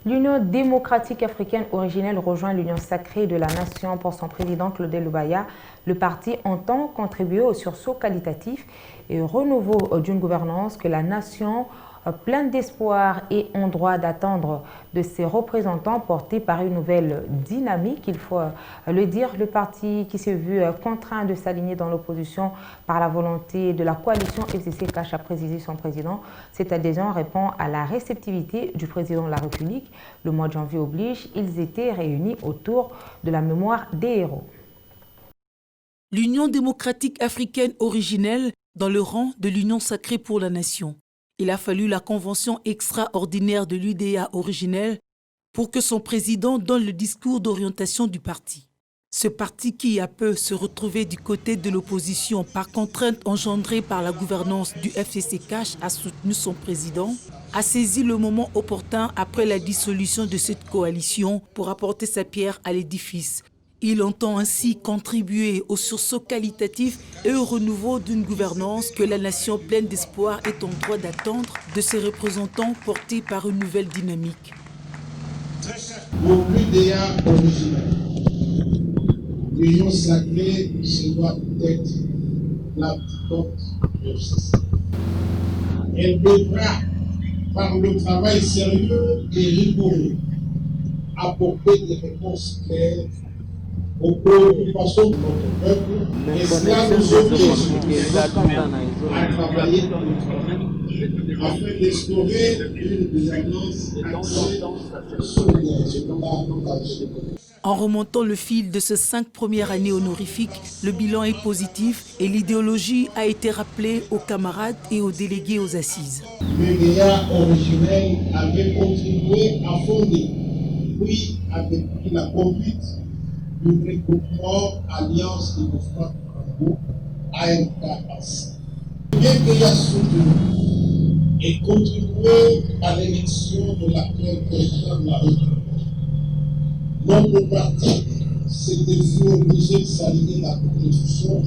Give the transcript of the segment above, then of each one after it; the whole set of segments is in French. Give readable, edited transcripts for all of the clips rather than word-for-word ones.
L'Union démocratique africaine originelle rejoint l'Union sacrée de la nation pour son président Claudel Lubaya. Le parti entend contribuer au sursaut qualitatif et au renouveau d'une gouvernance que la nation, pleine d'espoir et en droit d'attendre de ses représentants, portés par une nouvelle dynamique. Il faut le dire, le parti qui s'est vu contraint de s'aligner dans l'opposition par la volonté de la coalition FCC-CACH à présider son président. Cette adhésion répond à la réceptivité du président de la République. Le mois de janvier oblige, ils étaient réunis autour de la mémoire des héros. L'Union démocratique africaine originelle dans le rang de l'Union sacrée pour la nation. Il a fallu la convention extraordinaire de l'UDA originelle pour que son président donne le discours d'orientation du parti. Ce parti qui a peu se retrouver du côté de l'opposition par contrainte engendrée par la gouvernance du FCC-CACH a soutenu son président, a saisi le moment opportun après la dissolution de cette coalition pour apporter sa pierre à l'édifice. Il entend ainsi contribuer au sursaut qualitatif et au renouveau d'une gouvernance que la nation pleine d'espoir est en droit d'attendre de ses représentants portés par une nouvelle dynamique. Pour l'UDA originelle, l'Union sacrée se doit être la porte du FCC. Elle devra, par le travail sérieux et rigoureux, apporter des réponses claires aux préoccupations de notre peuple, et cela nous oblige à travailler afin d'instaurer une gouvernance axée sur les résultats engagés. En remontant le fil de ces 5 premières années honorifiques, le bilan est positif et l'idéologie a été rappelée aux camarades et aux délégués aux assises. L'UDA originel avait contribué à fonder, puis avait pris la conduite du regroupement Alliance démocrate Congo, ANKAS. Bien qu'il a soutenu et contribué à l'élection de l'actuel président de la République, notre parti s'était vu obligé de s'aligner la Constitution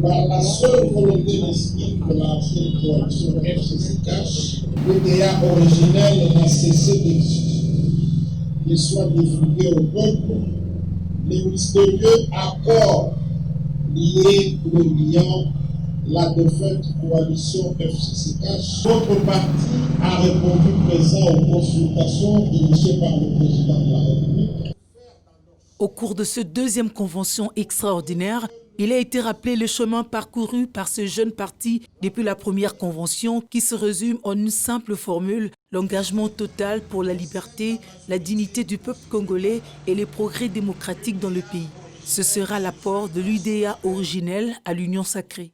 par la seule volonté d'esprit de l'ancienne coalition FCC-CACH. L'UDA originelle n'a cessé d'exiger qu'il soit divulgué au peuple les mystérieux accords liés ou liant la défunte coalition FCC-CACH. Notre parti a répondu présent aux consultations initiées par le président de la République. Au cours de cette deuxième convention extraordinaire, il a été rappelé le chemin parcouru par ce jeune parti depuis la première convention qui se résume en une simple formule: l'engagement total pour la liberté, la dignité du peuple congolais et les progrès démocratiques dans le pays. Ce sera l'apport de l'UDA originelle à l'Union sacrée.